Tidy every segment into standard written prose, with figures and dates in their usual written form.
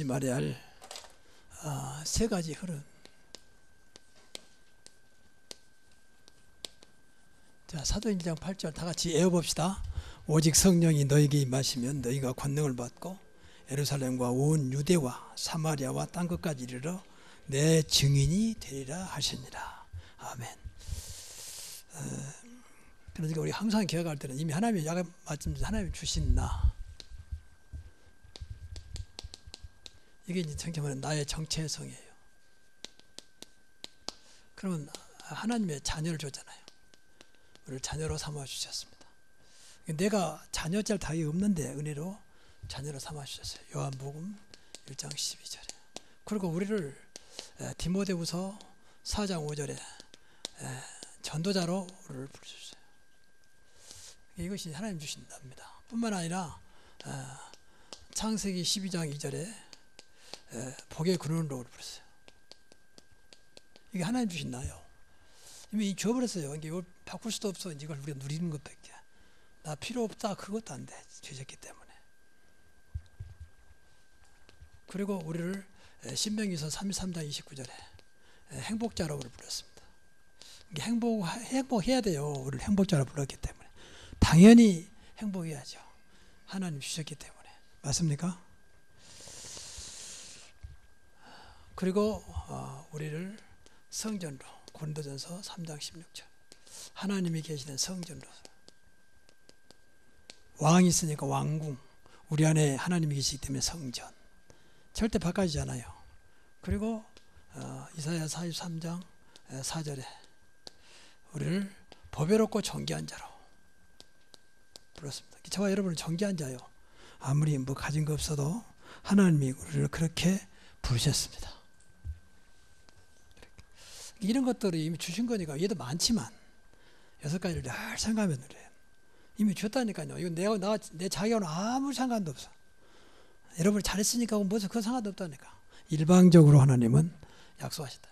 말해야 할 세 가지 흐름. 자, 사도행전 8절 다 같이 외워봅시다. 오직 성령이 너에게 임하시면 너희가 권능을 받고 예루살렘과 온 유대와 사마리아와 땅 끝까지 이르러 내 증인이 되리라 하시니라. 아멘. 그러니까 우리 항상 기억할 때는 이미 하나님이 약간 마침 하나님이 주신 나, 이게 이제 정체는 나의 정체성이에요. 그러면 하나님의 자녀를 줬잖아요. 우리를 자녀로 삼아 주셨습니다. 내가 자녀 짤 답이 없는데 은혜로 자녀로 삼아 주셨어요. 요한복음 1장 12절에. 그리고 우리를 디모데후서 4장 5절에 전도자로 우리를 부르셨어요. 이것이 하나님 주신 답니다. 뿐만 아니라 창세기 12장 2절에 복의 근원으로 우리를 부르셨어요. 이게 하나님 주신 나요. 이미 줘버렸어요. 이걸 바꿀 수도 없어. 이걸 우리가 누리는 것밖에. 나 필요 없다. 그것도 안 돼. 주셨기 때문에. 그리고 우리를 신명기서 33장 29절에 행복자라고 불렀습니다. 행복해야 돼요. 우리를 행복자라고 불렀기 때문에. 당연히 행복해야죠. 하나님 주셨기 때문에. 맞습니까? 그리고 우리를 성전으로, 고린도전서 3장 16절, 하나님이 계시는 성전으로, 왕이 있으니까 왕궁, 우리 안에 하나님이 계시기 때문에 성전, 절대 바꿔지잖아요. 그리고 이사야 43장 4절에 우리를 보배롭고 존귀한 자로 불렀습니다. 저와 여러분은 존귀한 자요. 아무리 뭐 가진 거 없어도 하나님이 우리를 그렇게 부르셨습니다. 이런 것들을 이미 주신 거니까 얘도 많지만 6가지를 늘 생각하면 그래요. 이미 줬다니까요. 이거 내 자기와는 아무 상관도 없어. 여러분이 잘했으니까 무슨 그 상관도 없다니까. 일방적으로 하나님은 약속하셨다.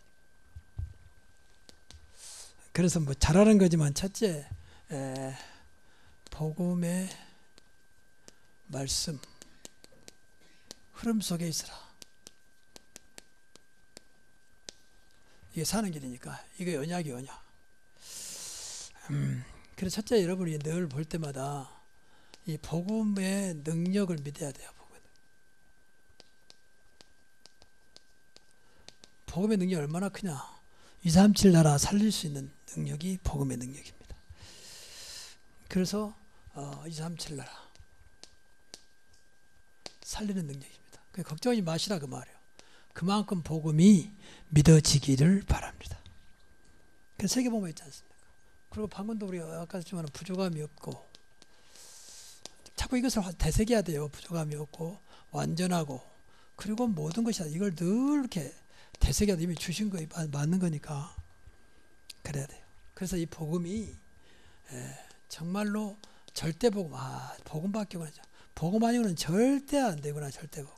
그래서 뭐 잘하는 거지만 첫째, 복음의 말씀 흐름 속에 있으라. 이게 사는 길이니까 이게 언약이 언약. 그래서 첫째, 여러분이 늘 볼 때마다 이 복음의 능력을 믿어야 돼요. 복음의 능력이 얼마나 크냐. 237 나라 살릴 수 있는 능력이 복음의 능력입니다. 그래서 237 나라 살리는 능력입니다. 걱정하지 마시라 그 말이에요. 그만큼 복음이 믿어지기를 바랍니다. 그래서 세계복음이 있지 않습니까? 그리고 방금도 우리가 아까 했지만 부족함이 없고, 자꾸 이것을 되새겨야 돼요. 부족함이 없고 완전하고, 그리고 모든 것이 이걸 늘 이렇게 되새겨야 이미 주신 거 맞는 거니까 그래야 돼요. 그래서 이 복음이 정말로 절대 복음, 복음밖에 없죠. 복음 아니고는 절대 안 되구나. 절대 복음.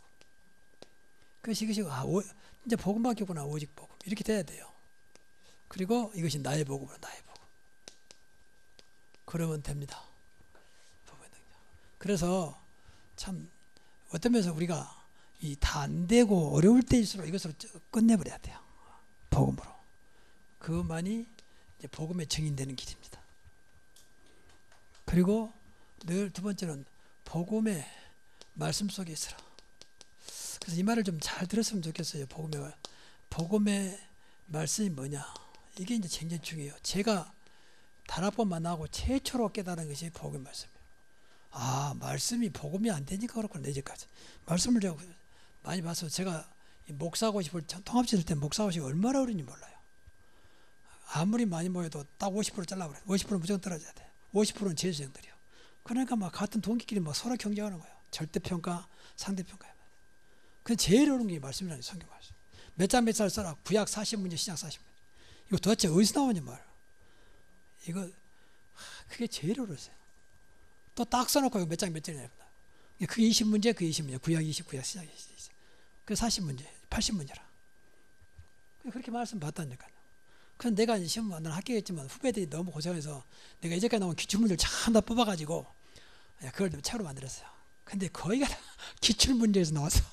그것이 이제 복음밖에 없구나. 오직 복음. 이렇게 돼야 돼요. 그리고 이것이 나의 복음으로, 나의 복음. 그러면 됩니다. 그래서 참 어떤 면에서 우리가 이 다 안 되고 어려울 때일수록 이것으로 끝내버려야 돼요. 복음으로. 그것만이 이제 복음의 증인되는 길입니다. 그리고 늘 두 번째는 복음의 말씀 속에 있으라. 그래서 이 말을 좀 잘 들었으면 좋겠어요. 복음의 말씀이 뭐냐. 이게 이제 굉장히 중요해요. 제가 단 한 번 만나고 최초로 깨달은 것이 복음의 말씀이에요. 말씀이 복음이 안 되니까 그렇구나. 이제까지 말씀을 제가 많이 봐서, 제가 목사고십을 통합시킬 때 목사고십이 얼마나 어려운지 몰라요. 아무리 많이 모여도 딱 50% 잘라버려요. 50% 무조건 떨어져야 돼. 50%는 재수생들이요. 그러니까 막 같은 동기끼리 막 서로 경쟁하는 거예요. 절대평가, 상대평가. 근데 제일 어려운 게 말씀이라는 성경 말씀. 몇 장 몇 살 써라. 구약 40문제, 신약 40문제. 이거 도대체 어디서 나오냐 말이야. 이거 그게 제일 어려웠어요. 또 딱 써놓고 몇 장 몇 절이냐. 그게 20문제, 그게 20문제. 구약 20, 구약 신약 20. 그게 40문제, 80문제라. 그렇게 말씀 봤다니까요. 그래서 내가 시험 나는 합격했지만 후배들이 너무 고생해서 내가 이제까지 나온 기출문제를 참 다 뽑아가지고 그걸 책으로 만들었어요. 근데 거의가 다 기출문제에서 나와서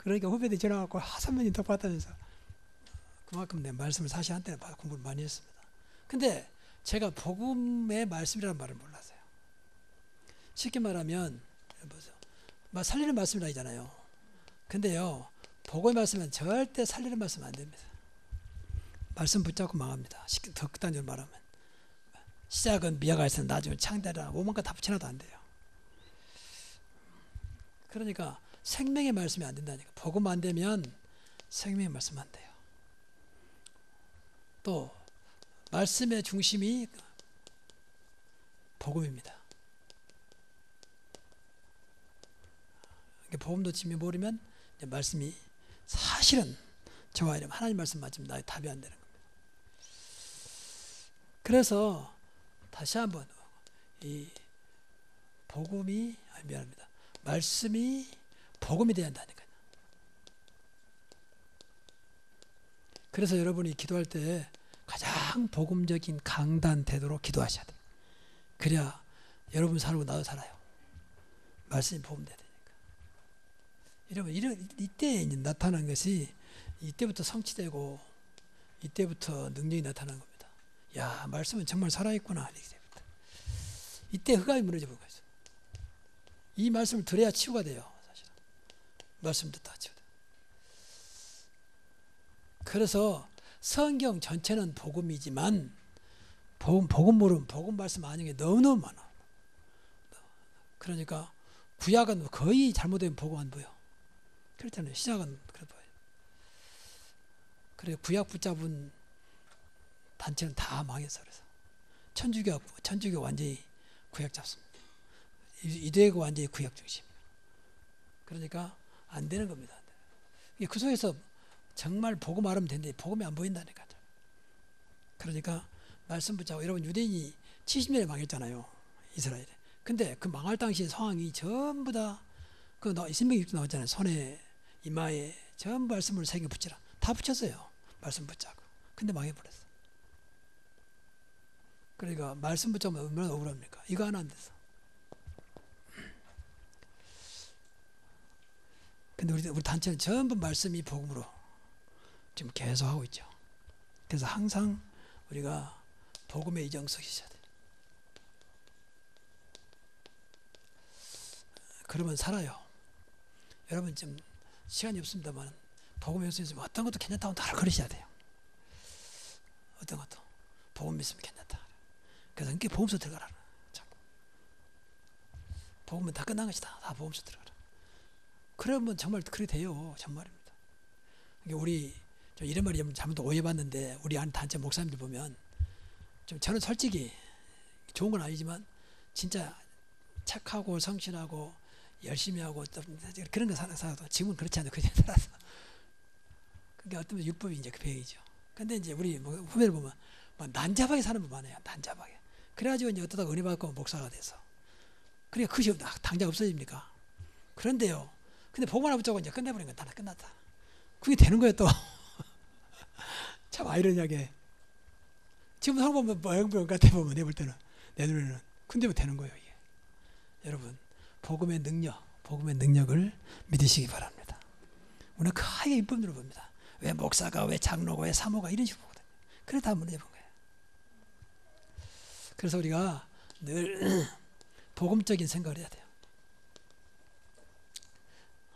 그러니까 후배들이 전화갖고 선배님 덕 받다면서 그만큼 내 말씀을 사실 한때는 공부를 많이 했습니다. 근데 제가 복음의 말씀이라는 말을 몰랐어요. 쉽게 말하면 보세요. 막 살리는 말씀이 아니잖아요. 근데요, 복음의 말씀은 절대 살리는 말씀은 안 됩니다. 말씀 붙잡고 망합니다. 더 극단적으로 말하면 시작은 미아가 있으나 나중에 창대라 오만가 다 붙여놔도 안 돼요. 그러니까 생명의 말씀이 안 된다니까. 복음 안 되면 생명의 말씀 안 돼요. 또 말씀의 중심이 복음입니다. 복음도 지미 모르면 말씀이 사실은 저와 이름 하나님 말씀 맞으면 나의 답이 안 되는 겁니다. 그래서 다시 한번 이 복음이 미안합니다. 말씀이 복음이 돼야 한다니까요. 그래서 여러분이 기도할 때 가장 복음적인 강단 태도로 기도하셔야 돼요. 그래야 여러분 살고 나도 살아요. 말씀이 복음돼야 되니까. 여러분 이때 나타난 것이 이때부터 성취되고 이때부터 능력이 나타나는 겁니다. 야, 말씀은 정말 살아있구나. 이때 흑암이 무너져 버린 거죠. 이 말씀을 들어야 치유가 돼요. 사실은. 말씀 듣다 치유가 돼요. 그래서 성경 전체는 복음이지만 복음 모르면 복음 말씀 아는 게 너무너무 많아. 그러니까 구약은 거의 잘못되면 복음 안 보여. 그렇잖아요. 신약은 그래 보여요. 그래 구약 붙잡은 단체는 다 망했어. 그래서 천주교 완전히 구약 잡습니다. 유대교가 완전히 구약 중심이에요. 그러니까 안 되는 겁니다. 그 속에서 정말 복음 알으면 되는데 복음이 안 보인다니까요. 그러니까 말씀 붙잡고 여러분 유대인이 70년에 망했잖아요. 이스라엘에. 근데 그 망할 당시 상황이 전부 다 그 신명기 6조 나왔잖아요. 손에 이마에 전부 말씀을 새겨 붙이라. 다 붙였어요. 말씀 붙잡고. 근데 망해버렸어. 그러니까 말씀 붙잡으면 얼마나 억울합니까? 이거 하나 안 돼서. 근데 우리 단체는 전부 말씀이 복음으로 지금 계속 하고 있죠. 그래서 항상 우리가 복음의 이정 속에 있어야 돼요. 그러면 살아요. 여러분 좀 시간이 없습니다만 복음의 속에서 어떤 것도 괜찮다고 다 걸으셔야 돼요. 어떤 것도 복음 믿으면 괜찮다. 그래서 이렇게 복음서 들어가라. 자꾸. 복음은 다 끝난 것이다. 다 복음서 들어가라. 그러면 정말 그렇게 돼요. 정말입니다. 우리 좀 이런 말이 잘못 오해받는데 우리 안 단체 목사님들 보면 좀 저는 솔직히 좋은 건 아니지만 진짜 착하고 성실하고 열심히 하고 그런 거 살아도 지금은 그렇지 않아요. 그냥 살아서. 그게 어떤 율법이 이제 그 배경이죠. 근데 이제 우리 후배를 보면 난잡하게 사는 분 많아요. 난잡하게. 그래가지고 이제 어쩌다가 은혜 받고 목사가 돼서. 그러니까 그것이 당장 없어집니까? 그런데요. 근데 복음 하나 붙잡고 이제 끝내버린 건 다 끝났다. 그게 되는 거예요 또. 참 아이러니하게. 지금 상 보면 영병 같아 보면 내볼 때는 내 눈에는. 근데 뭐 되는 거예요 이게. 여러분 복음의 능력을 믿으시기 바랍니다. 우리는 크게 입법으로 봅니다. 왜 목사가, 왜 장로가, 왜 사모가 이런 식으로 보거든요. 그래 다 문제 본 거예요. 그래서 우리가 늘 복음적인 생각을 해야 돼요.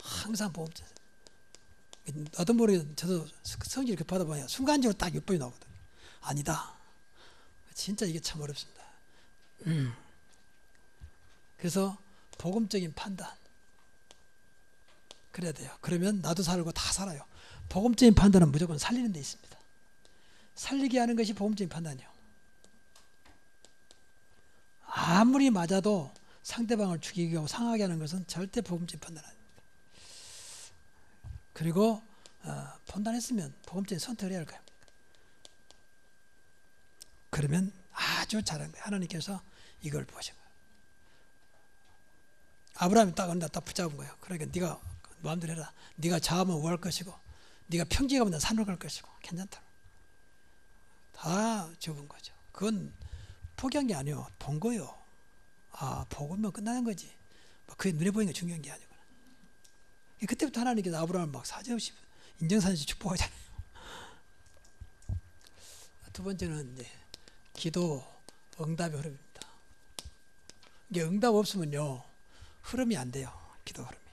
항상 복음적. 나도 모르게 저도 성경 이렇게 받아봐야 순간적으로 딱 율법이 나오거든요. 아니다. 진짜 이게 참 어렵습니다. 그래서 복음적인 판단 그래야 돼요. 그러면 나도 살고 다 살아요. 복음적인 판단은 무조건 살리는 데 있습니다. 살리게 하는 것이 복음적인 판단이에요. 아무리 맞아도 상대방을 죽이게 하고 상하게 하는 것은 절대 복음적인 판단 아닙니다. 그리고 판단했으면 복음적인 선택을 해야 할 거예요. 그러면 아주 잘한 거예요. 하나님께서 이걸 보신 거예요. 아브라함이 딱 붙잡은 거예요. 그러니까 네가 마음대로 해라. 네가 자하면 우할 것이고 네가 평지에 가면 산으로 갈 것이고 괜찮다. 다 적은 거죠. 그건 포기한 게 아니에요. 본 거예요. 아, 보고면 끝나는 거지. 그게 눈에 보이는 게 중요한 게 아니구나. 그때부터 하나님께서 아브라함을 막 사정없이 인정사정없이 축복하잖아요. 두 번째는 이제 기도 응답의 흐름입니다. 이게 응답 없으면요 흐름이 안 돼요. 기도 흐름이.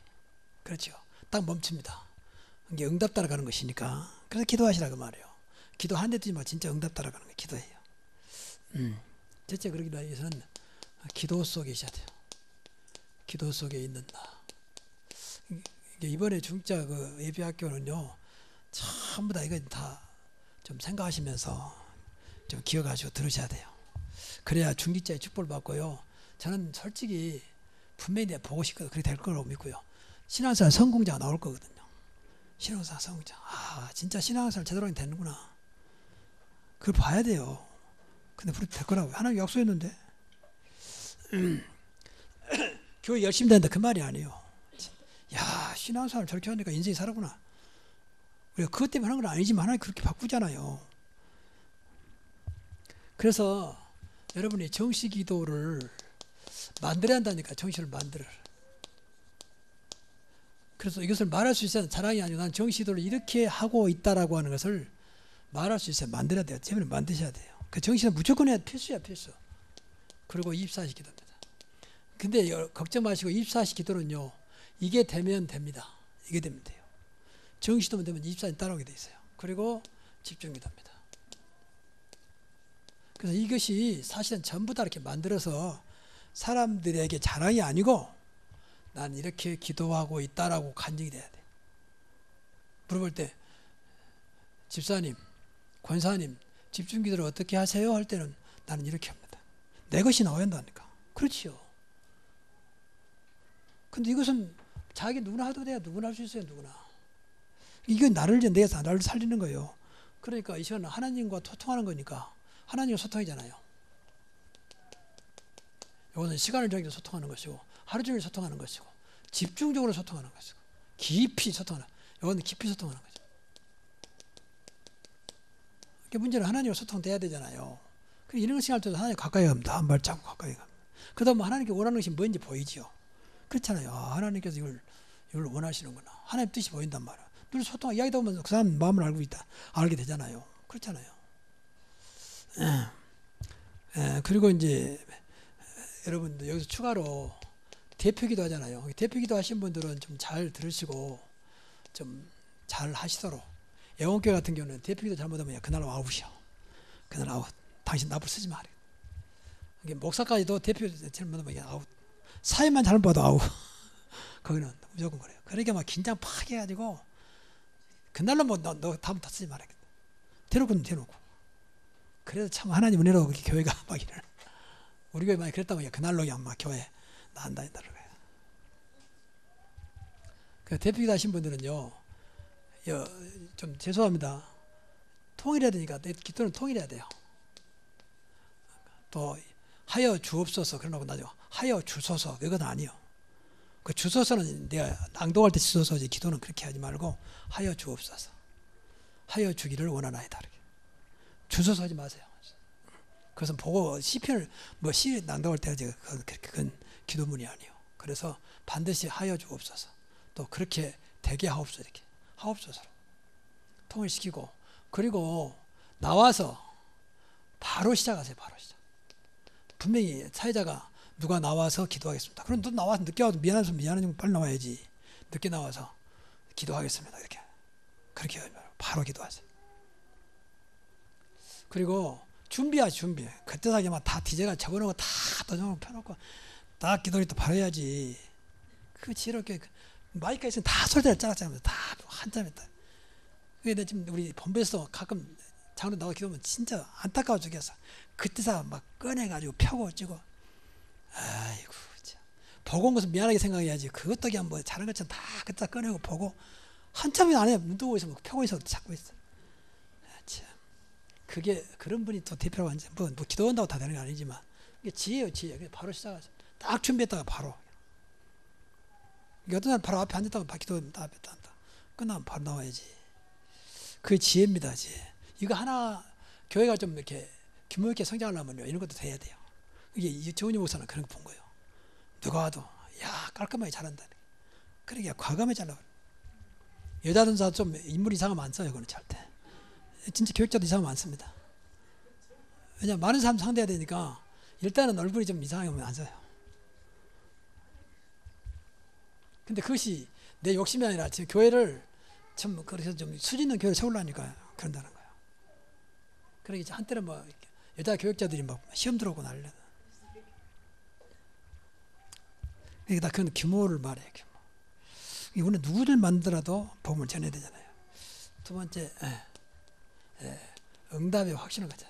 그렇죠. 딱 멈춥니다. 이게 응답 따라가는 것이니까. 그래서 기도하시라고 말해요. 기도 한 대 뜨지 마. 진짜 응답 따라가는 거 기도해요. 첫째 그러기 위해서는 기도 속에 있어야 돼요. 기도 속에 있는다. 이번에 중자 그 예비학교는요 전부 다 이거 다 좀 생각하시면서 좀 기억하시고 들으셔야 돼요. 그래야 중직자의 축복을 받고요. 저는 솔직히 분명히 내가 보고 싶거든요. 그렇게 될 거라고 믿고요. 신앙생활 성공자가 나올 거거든요. 신앙생활 성공자. 아 진짜 신앙생활 제대로 되는구나. 그걸 봐야 돼요. 근데 그렇게 될 거라고요. 하나님 약속했는데 교회 열심히 된다 그 말이 아니에요. 야 신앙생활 저렇게 하니까 인생이 살았구나. 우리가 그것 때문에 하는 건 아니지만 하나님 그렇게 바꾸잖아요. 그래서 여러분이 정시 기도를 만들어야 한다니까. 정시를 만들어라. 그래서 이것을 말할 수 있어야 자랑이 아니고 난 정시 기도를 이렇게 하고 있다라고 하는 것을 말할 수 있어야 만들어야 돼요. 제발 만드셔야 돼요. 그 정시는 무조건 해야 필수야 필수. 그리고 24시 기도입니다. 근데 걱정 마시고 24시 기도는요. 이게 되면 됩니다. 이게 되면 돼요. 정시도만 되면 24시 따라오게 돼 있어요. 그리고 집중 기도입니다. 그래서 이것이 사실은 전부 다 이렇게 만들어서 사람들에게 자랑이 아니고 난 이렇게 기도하고 있다라고 간증이 돼야 돼. 물어볼 때 집사님, 권사님 집중 기도를 어떻게 하세요? 할 때는 나는 이렇게 합니다. 내 것이 나와야 한다니까. 그렇지요. 근데 이것은 자기 누구나 해도 돼요. 누구나 할 수 있어요. 누구나. 이건 나를 살리는 거예요. 그러니까 이 시간은 하나님과 소통하는 거니까 하나님과 소통이잖아요. 이것은 시간을 정해서 소통하는 것이고 하루 종일 소통하는 것이고 집중적으로 소통하는 것이고 깊이 소통하는 이건 깊이 소통하는 거죠. 그러니까 문제는 하나님과 소통돼야 되잖아요. 이런 시간을 통해서 하나님 가까이 갑니다. 한 발자국 가까이 갑니다. 그러다 보면 하나님께 원하는 것이 뭔지 보이지요. 그렇잖아요. 아, 하나님께서 이걸 원하시는구나. 하나님 뜻이 보인단 말이야. 늘 소통, 이야기다 보면 그 사람 마음을 알게 되잖아요. 그렇잖아요. 그리고 이제 여러분들 여기서 추가로 대표기도 하잖아요. 대표기도 하신 분들은 좀 잘 들으시고 좀 잘 하시도록. 애원교회 같은 경우는 대표기도 잘못하면 그날 아웃이요. 그날 아웃. 당신 나불 쓰지 마라. 목사까지도 대표 잘못하면 아웃. 사회만 잘못 봐도 아웃. 거기는 무조건 그래요. 그러니까 막 긴장 팍 해가지고 그날로 뭐 너 다음 다 쓰지 말아야겠다. 대놓고는 대놓고. 그래서 참 하나님 은혜로 교회가 막 이래. 우리 교회 많이 그랬다면 그날로 그냥 막 교회 나간다 했다는 거예요. 그 대표기도 하신 분들은요, 좀 죄송합니다. 통일해야 되니까 기도는 통일해야 돼요. 또 하여 주옵소서 그러고 나죠. 하여 주소서 그건 아니요. 그 주소서는 내가 낭독할 때 주소서지 기도는 그렇게 하지 말고 하여 주옵소서. 하여 주기를 원하나이다. 주소서 하지 마세요. 그것은 보고 시편을 시 낭독할 때 그건 기도문이 아니에요. 그래서 반드시 하여 주옵소서. 또 그렇게 되게 하옵소서 이렇게 하옵소서로 통일시키고 그리고 나와서 바로 시작하세요. 바로 시작. 분명히 사회자가 누가 나와서 기도하겠습니다. 그럼 너 나와서 늦게 와도 미안하면 빨리 나와야지. 늦게 나와서 기도하겠습니다. 이렇게 그렇게 바로 기도하세요. 그리고 준비. 그때 사기만 다 디제가 적어놓고 다 도장을 펴놓고 딱 기도를 또 바로 해야지. 그 지혜롭게 마이크가 있으면 다 소리를 짜락짜락 다 한참 했다. 근데 지금 우리 본부에서 가끔 장로 나와 기도하면 진짜 안타까워 죽겠어. 그때서 막 꺼내가지고 펴고 찍고. 아이고 참. 보고 온 것은 미안하게 생각해야지. 그것도 그냥 뭐 잘한 것처럼 다 그때 꺼내고 보고 한참이 안 해. 눈 뜨고 있어. 펴고 있어. 찾고 있어. 참. 그게 그런 분이 또 대표라고 하는지 뭐 기도한다고 다 되는 게 아니지만 이게 지혜예요. 지혜. 바로 시작하죠. 딱 준비했다가 바로. 어떤 날 바로 앞에 앉았다가 기도합니다. 앞에 앉다. 끝나면 바로 나와야지. 그게 지혜입니다. 지혜. 이거 하나 교회가 좀 이렇게 규모 있게 성장하려면요. 이런 것도 돼야 돼요. 이게 정은희 목사는 그런 거 본 거예요. 누가 와도 야 깔끔하게 잘한다. 그러니까 과감하게 잘라. 여자 전사 좀 인물 이상하면 안 써요. 그건 절대. 진짜 교육자도 이상하면 안 씁니다. 왜냐면 많은 사람 상대해야 되니까 일단은 얼굴이 좀 이상하면 안 써요. 근데 그것이 내 욕심이 아니라 지금 교회를 좀 그래서 좀 수준 있는 교회를 세우려니까 그런다는 거예요. 그러니까 한때는 뭐 여자 교육자들이 막 시험 들어오고 난리다. 그러니까 그런 규모를 말해요. 규모. 우리는 누구를 만들어도 복음을 전해야 되잖아요. 두 번째, 응답의 확신을 가져야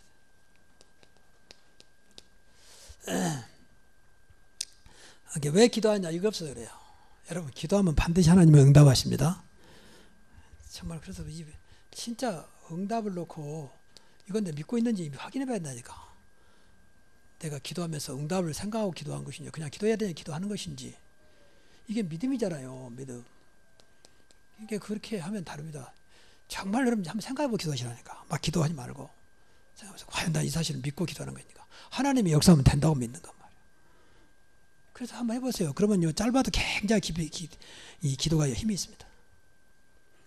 돼요. 왜 기도하냐 이거 없어요. 그래요. 여러분 기도하면 반드시 하나님은 응답하십니다. 정말 그래서 진짜 응답을 놓고 이건 내 믿고 있는지 확인해 봐야 된다니까. 내가 기도하면서 응답을 생각하고 기도한 것인지 그냥 기도해야 되냐 기도하는 것인지 이게 믿음이잖아요. 믿음. 이게 그렇게 하면 다릅니다. 정말 여러분 한번 생각해보고 기도하시라니까. 막 기도하지 말고 생각하면서 과연 나 이 사실을 믿고 기도하는 거니까. 하나님이 역사하면 된다고 믿는 것 말이에요. 그래서 한번 해보세요. 그러면 짧아도 굉장히 이 기도가 힘이 있습니다.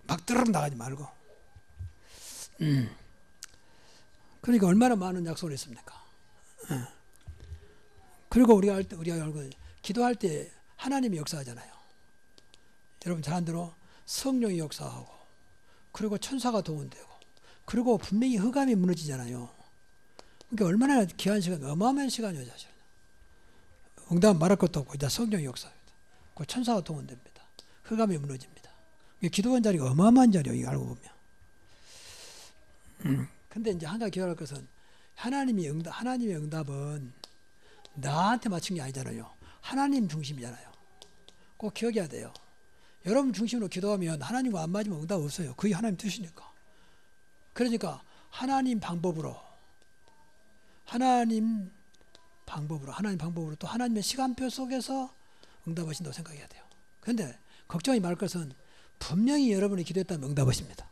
막 뜨르륵 나가지 말고. 그러니까 얼마나 많은 약속을 했습니까? 그리고 우리가 알고 기도할 때 하나님이 역사하잖아요. 여러분 잘 안 들어? 성령이 역사하고 그리고 천사가 동원되고 그리고 분명히 흑암이 무너지잖아요. 그러니까 얼마나 귀한 시간, 어마어마한 시간이에요. 사실은. 응답 말할 것도 없고 이제 성령이 역사합니다. 그 천사가 동원됩니다. 흑암이 무너집니다. 기도한 자리가 어마어마한 자리예요. 이거 알고 보면. 근데 이제 한 가지 기억할 것은 하나님의 응답은 나한테 맞춘 게 아니잖아요. 하나님 중심이잖아요. 꼭 기억해야 돼요. 여러분 중심으로 기도하면 하나님과 안 맞으면 응답 없어요. 그게 하나님 뜻이니까. 그러니까 하나님 방법으로 또 하나님의 시간표 속에서 응답하신다고 생각해야 돼요. 그런데 걱정이 말 것은 분명히 여러분이 기도했다면 응답하십니다.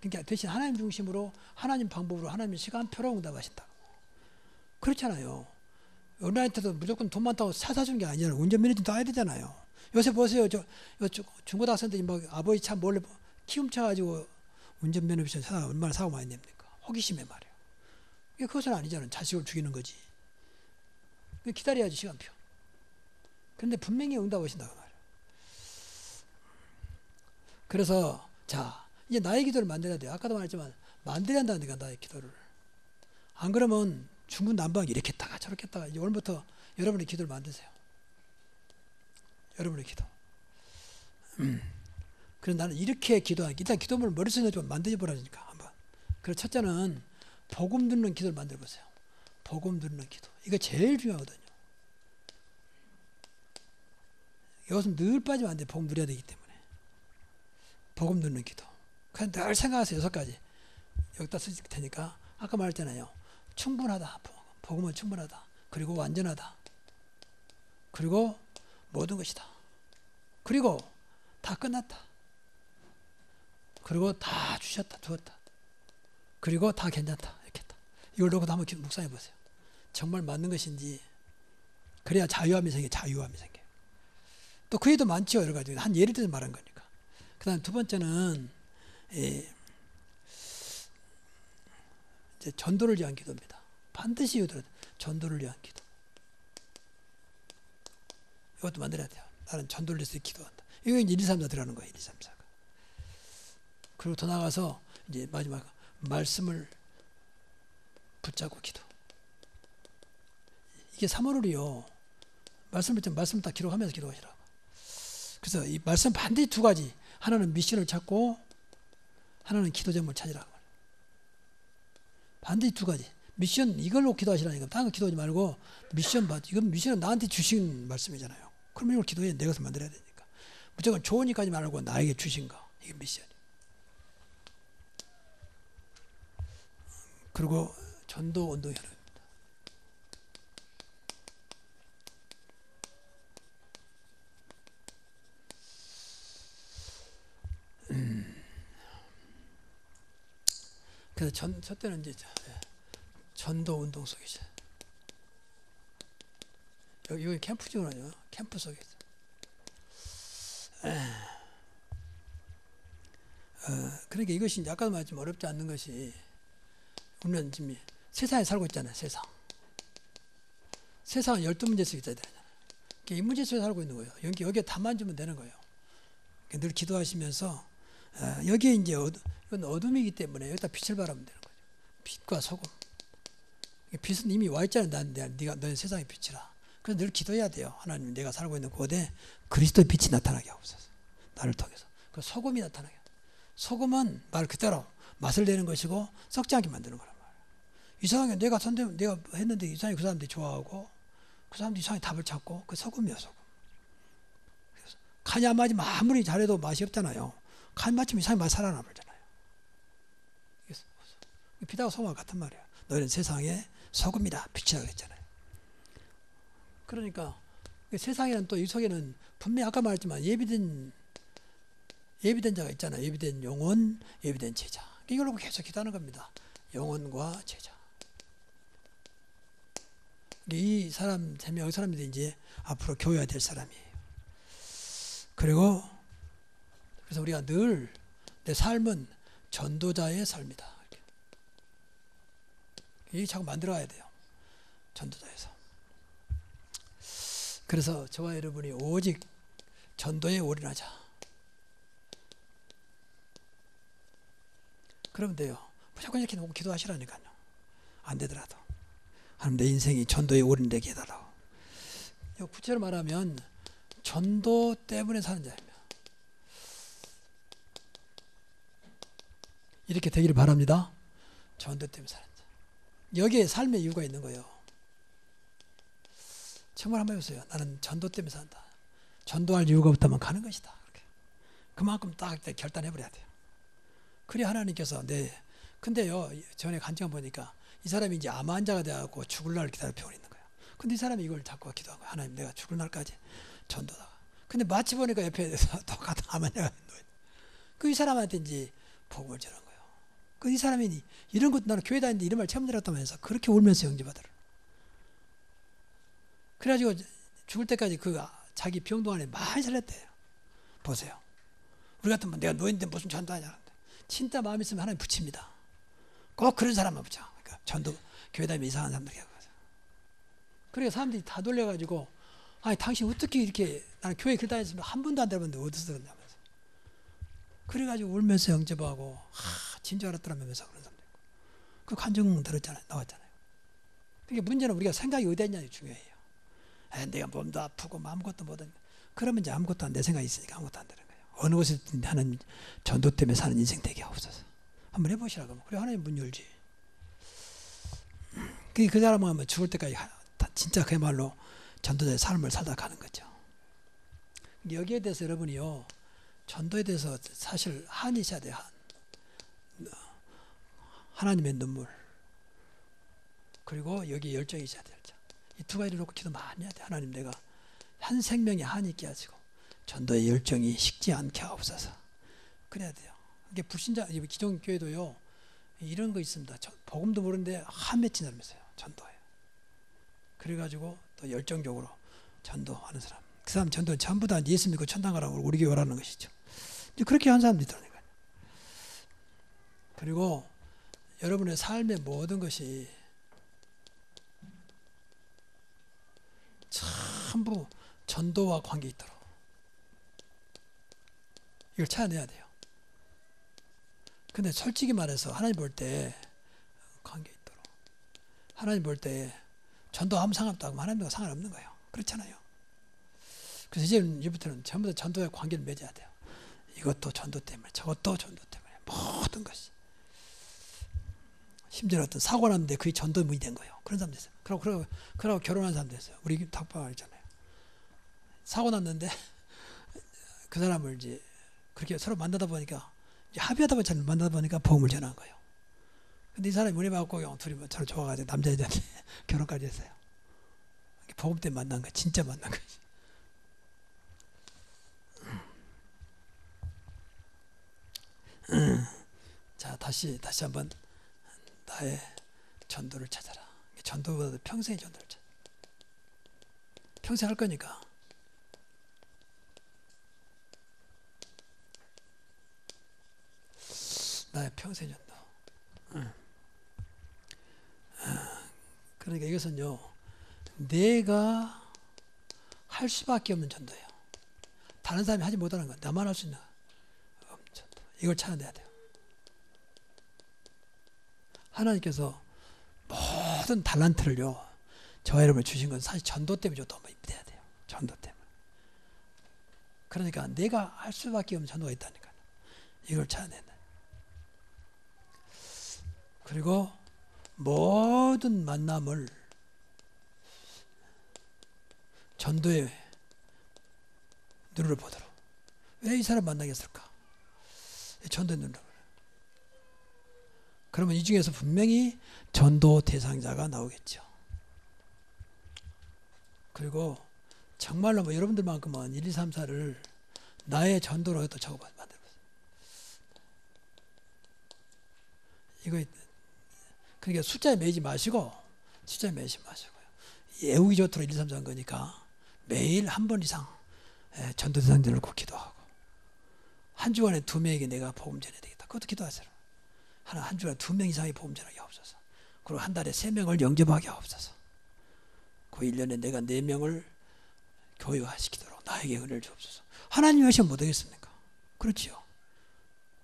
그러니까 대신 하나님 중심으로 하나님 방법으로 하나님의 시간표로 응답하신다. 그렇잖아요. 어린아이한테도 무조건 돈 많다고 차 사주는 게 아니잖아요. 운전면허증 따야 되잖아요. 요새 보세요. 중고등학생들이 막 아버지 차 몰래 키움차가지고 운전면허증 사다 얼마나 사고 많이 냅니까? 호기심에 말이에요. 그것은 아니잖아요. 자식을 죽이는 거지. 기다려야지 시간표. 그런데 분명히 응답하신다고 말이에요. 그래서 자 이제 나의 기도를 만들어야 돼요. 아까도 말했지만 만들어야 한다니까 나의 기도를. 안 그러면 중구난방 이렇게 했다가 저렇게 했다가 이제 오늘부터 여러분의 기도를 만드세요. 여러분의 기도. 그래서 나는 이렇게 기도하기. 일단 기도문을 머릿속에 좀 만들어 보라니까 한번. 그래서 첫째는 복음 듣는 기도를 만들어 보세요. 복음 듣는 기도. 이거 제일 중요하거든요. 이것은 늘 빠지면 안 돼. 복음 누려야 되기 때문에. 복음 듣는 기도. 그냥 늘 생각하세요. 6가지. 여기다 쓰실 테니까 아까 말했잖아요. 충분하다. 복음은 충분하다. 그리고 완전하다. 그리고 모든 것이다. 그리고 다 끝났다. 그리고 다 주셨다. 주었다. 그리고 다 괜찮다. 이렇게 했다. 이걸 놓고 한번 묵상해 보세요. 정말 맞는 것인지. 그래야 자유함이 생겨요. 자유함이 생겨요. 또 그 외에도 많죠. 여러 가지. 한 예를 들어서 말한 거니까. 그 다음 두 번째는 이제 전도를 위한 기도입니다. 반드시 전도를 위한 기도. 이것도 만들어야 돼요. 나는 전도를 위해서 기도한다. 이거 이제 1, 2, 3, 4 들어가는 거예요. 1, 2, 3, 4가. 그리고 더 나가서 이제 마지막 말씀을 붙잡고 기도. 이게 3월을요. 말씀을 딱 기록하면서 기도하시라고. 그래서 이 말씀 반드시 2가지. 하나는 미션을 찾고 하나는 기도 제목을 찾으라고. 반드시 2가지. 미션 이걸로 기도하시라니까. 다른 거 기도하지 말고 미션 이건 미션은 나한테 주신 말씀이잖아요. 그럼 이걸 기도해. 내가 만들어야 되니까. 무조건 좋으니까 하지 말고 나에게 주신 거. 이게 미션. 그리고 전도 운동이 하나. 그래서 저 때는 이제 전도 운동 속이죠. 여기 캠프지구나요. 캠프 속에서. 그러니까 이것이 이제 아까도 말했지만 어렵지 않는 것이 우리는 지금 세상에 살고 있잖아요. 세상은 12문제씩 있어야 되잖아요. 이 문제 속에 살고 있는 거예요. 여기에 답만 주면 되는 거예요. 늘 기도하시면서 여기에 이제 이건 어둠이기 때문에 여기다 빛을 바라면 되는 거죠. 빛과 소금. 빛은 이미 와 있잖아요. 네가 너의 세상의 빛이라. 그래서 늘 기도해야 돼요. 하나님, 내가 살고 있는 곳에 그리스도의 빛이 나타나게 하옵소서. 나를 통해서. 그 소금이 나타나게. 소금은 말 그대로 맛을 내는 것이고 썩지 않게 만드는 거란 말이에요. 이상하게 내가 했는데 이상하게 그 사람들이 좋아하고 그 사람들이 이상하게 답을 찾고 그 소금이야, 소금. 그래서 간이 안 맞으면 아무리 잘해도 맛이 없잖아요. 간 맞으면 이상하게 맛이 살아나 버리잖아요. 빛하고 소금과 같은 말이에요. 너희는 세상의 소금이다, 빛이라고 했잖아요. 그러니까 세상에는 또 이 속에는 분명히 아까 말했지만 예비된 자가 있잖아요. 예비된 영혼, 예비된 제자. 이걸로 계속 기도하는 겁니다. 영혼과 제자. 이 사람, 세 명의 사람들이 이제 앞으로 교회가 될 사람이에요. 그리고 그래서 우리가 늘 내 삶은 전도자의 삶이다. 이게 자꾸 만들어가야 돼요. 전도자에서. 그래서 저와 여러분이 오직 전도에 올인하자. 그러면 돼요. 무조건 이렇게 놓고 기도하시라니까요. 안 되더라도. 하나님, 내 인생이 전도에 올인되게 해달라고. 구체로 말하면 전도 때문에 사는 자입니다. 이렇게 되기를 바랍니다. 전도 때문에 사는 자. 여기에 삶의 이유가 있는 거예요. 정말 한번 해보세요. 나는 전도 때문에 산다. 전도할 이유가 없다면 가는 것이다. 그렇게. 그만큼 딱 결단해버려야 돼요. 그래야 하나님께서 근데요, 전에 간증 보니까 이 사람이 이제 암 환자가 돼갖고 죽을 날을 기다려 병원에 있는 거예요. 근데 이 사람이 이걸 자꾸 기도한 거예요. 하나님, 내가 죽을 날까지 전도다. 근데 마치 보니까 옆에 똑같은 암 환자가 이 사람한테 이제 복음을 전한 거예요. 이 사람이 이런 것도 나는 교회 다니는데 이런 말 처음 들었다면서 그렇게 울면서 영접하더라. 그래가지고 죽을 때까지 자기 병 동안에 많이 살렸대요. 보세요. 우리 같으면 내가 노인인데 무슨 전도하냐. 진짜 마음 있으면 하나님 붙입니다. 꼭 그런 사람만 붙여. 그러니까 전도 교회 다니면 이상한 사람들 하고. 그러니까 사람들이 다 돌려가지고 아니 당신 어떻게 이렇게 나는 교회 길 다녔으면 한 번도 안 들어봤는데 어디서 들었냐면서. 그래가지고 울면서 영접하고 진줄 알았더라면서 그런 사람들 있고. 그 간증 들었잖아요. 나왔잖아요. 그러니까 문제는 우리가 생각이 어디 있냐가 중요해요. 내가 몸도 아프고 아무것도 못하니까. 그러면 이제 아무것도 내 생각이 있으니까 아무것도 안 되는 거예요. 어느 곳에 하나님 전도 때문에 사는 인생 되게 없어서 한번 해보시라고. 그래 하나님 문 열지. 그 사람은 하면 죽을 때까지 진짜 그야말로 전도자의 삶을 살다 가는 거죠. 여기에 대해서 여러분이요, 전도에 대해서 사실 한이 있어야 돼요. 하나님의 눈물, 그리고 여기 열정이 있어야 돼요. 이 두 가지를 놓고 기도 많이 해야 돼요. 하나님, 내가 한 생명에 한이 있게 하시고 전도의 열정이 식지 않게 하옵소서. 그래야 돼요. 이게 불신자, 기존교회도요, 이런 거 있습니다. 복음도 모르는데 한 맺힌 사람이 있어요. 전도에. 그래가지고 또 열정적으로 전도하는 사람. 그 사람 전도는 전부 다 예수 믿고 천당 가라고 우리 교회라는 것이죠. 그렇게 한 사람도 있더라니까요. 그리고 여러분의 삶의 모든 것이 전부 전도와 관계 있도록 이걸 찾아내야 돼요. 근데 솔직히 말해서 하나님 볼 때 관계 있도록, 하나님 볼 때 전도하면 상관없다 하면 하나님과 상관없는 거예요. 그렇잖아요. 그래서 이제부터는 전부 다 전도의 관계를 맺어야 돼요. 이것도 전도 때문에, 저것도 전도 때문에, 모든 것이. 심지어 어떤 사고 났는데 그게 전도문이 된 거예요. 그런 사람도 있어요. 그러고 결혼한 사람도 있어요. 우리 탁방 있잖아요. 사고 났는데 그 사람을 이제 그렇게 서로 만나다 보니까 합의하다 보니까 잘 만나다 보니까 복음을 전한 거예요. 근데 이 사람이 은혜 받고 둘이 서로 좋아가지고 남자 여자한테 결혼까지 했어요. 복음 때문에 만난 거예요. 진짜 만난 거지. 자, 다시 한번 나의 전도를 찾아라. 전도보다도 평생의 전도를 찾아. 평생 할 거니까. 나의 평생 전도. 그러니까 이것은요, 내가 할 수밖에 없는 전도예요. 다른 사람이 하지 못하는 건 나만 할 수 있는 전도. 이걸 찾아내야 돼요. 하나님께서 모든 달란트를요, 저와 여러분을 주신 건 사실 전도 때문에 도움이 돼야 돼요. 전도 때문에. 그러니까 내가 할 수밖에 없는 전도가 있다니까요. 이걸 찾아낸다. 그리고 모든 만남을 전도의 눈으로 보도록. 왜 이 사람 만나겠을까? 전도의 눈으로. 그러면 이 중에서 분명히 전도 대상자가 나오겠죠. 그리고 정말로 뭐 여러분들만큼은 1, 2, 3, 4를 나의 전도로 또 적어 만들어보세요. 이거 그러니까 숫자에 매이지 마시고, 숫자에 매이지 마시고요. 애우기 좋도록 1, 2, 3, 4한 거니까 매일 한 번 이상 전도 대상자를 꼭 기도하고, 한 주간에 2명에게 내가 복음 전해야 되겠다. 그것도 기도하세요. 한 주간에 2명 이상의 복음 전하게 하옵소서. 그리고 한 달에 3명을 영접하게 하옵소서. 그 1년에 내가 4명을 교육화시키도록 나에게 은혜를 주옵소서. 하나님 하시면 못하겠습니까? 그렇지요.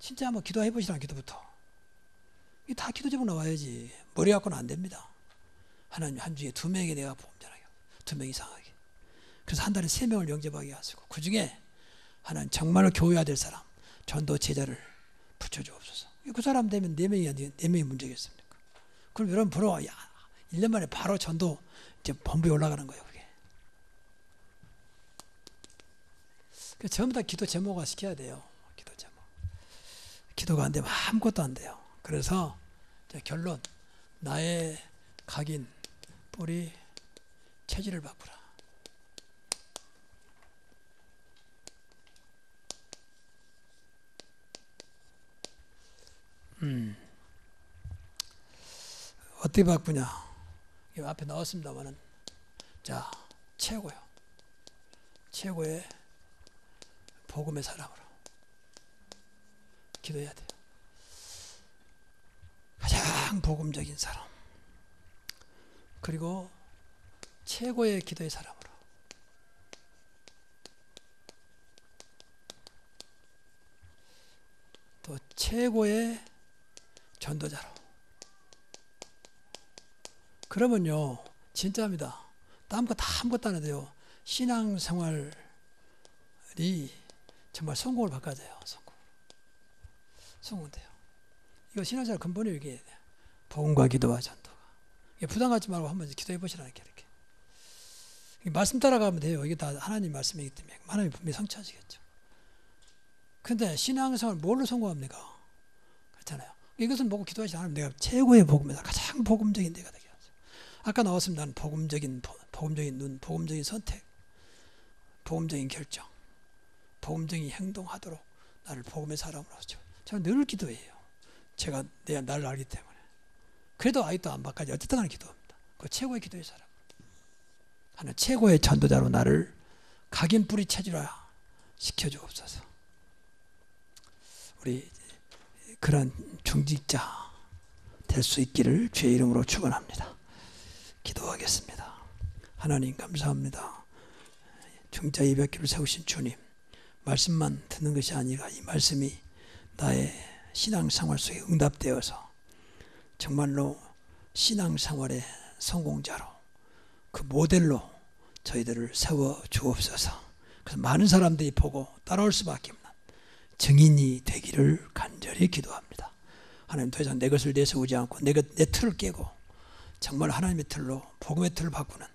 진짜 한번 기도해 보시라는 기도부터. 이게 다 기도 제목 나와야지. 머리 갖고는 안 됩니다. 하나님 한 주에 2명에게 내가 복음 전하게, 2명 이상하게. 그래서 한 달에 3명을 영접하게 하시고, 그 중에 하나님 정말로 교회해야 될 사람, 전도 제자를 붙여주옵소서. 그 사람 되면 4명이 문제겠습니까? 그럼 여러분 부러워. 1년 만에 바로 전도 이제 본부에 올라가는 거예요, 그게. 전부 다 기도 제목화 시켜야 돼요. 기도 제목. 기도가 안 되면 아무것도 안 돼요. 그래서 결론, 나의 각인, 뿌리, 체질을 바꾸라. 어떻게 바꾸냐? 앞에 나왔습니다만은, 자, 최고요. 최고의 복음의 사람으로 기도해야 돼요. 가장 복음적인 사람. 그리고 최고의 기도의 사람으로. 또 최고의 전도자로. 그러면요, 진짜입니다. 다른 거 다 아무것도 안 해도요, 신앙생활이 정말 성공을 바꿔야 돼요. 성공돼요. 이거 신앙생활 근본이 이게 복음과 기도와 전도가. 부담 갖지 말고 한번 기도해 보시라는 게 이렇게. 말씀 따라가면 돼요. 이게 다 하나님 말씀이기 때문에 하나님 분명히 성취하시겠죠. 근데 신앙생활 뭘로 성공합니까? 그렇잖아요. 이것은 보고 기도하시지 않으면 내가 최고의 복음이다. 가장 복음적인 데가 되게 하죠. 아까 나왔습니다. 나는 복음적인 눈, 복음적인 선택, 복음적인 결정, 복음적인 행동하도록 나를 복음의 사람으로 하죠. 저는 늘 기도해요. 제가 나를 알기 때문에. 그래도 아직도 안 바꿔지. 어쨌든 간에 기도합니다. 그 최고의 기도의 사람. 하는 최고의 전도자로 나를 각인 뿌리 체질화 시켜주옵소서. 우리 그런 중직자 될 수 있기를 주의 이름으로 축원합니다. 기도하겠습니다. 하나님 감사합니다. 중자 200기를 세우신 주님, 말씀만 듣는 것이 아니라 이 말씀이 나의 신앙생활 속에 응답되어서 정말로 신앙생활의 성공자로, 그 모델로 저희들을 세워 주옵소서. 그래서 많은 사람들이 보고 따라올 수밖에 없는 증인이 되기를 간절히 기도합니다. 하나님, 더 이상 내 것을 내세우지 않고 내 틀을 깨고 정말 하나님의 틀로, 복음의 틀을 바꾸는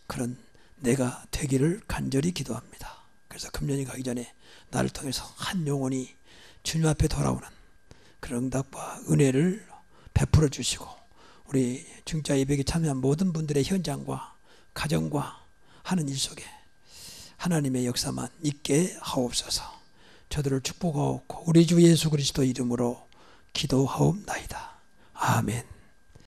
그런 내가 되기를 간절히 기도합니다. 그래서 금년이 가기 전에 나를 통해서 한 영혼이 주님 앞에 돌아오는 그런 응답과 은혜를 베풀어 주시고, 우리 중자 200에 참여한 모든 분들의 현장과 가정과 하는 일 속에 하나님의 역사만 있게 하옵소서. 저들을 축복하옵고 우리 주 예수 그리스도 이름으로 기도하옵나이다. 아멘.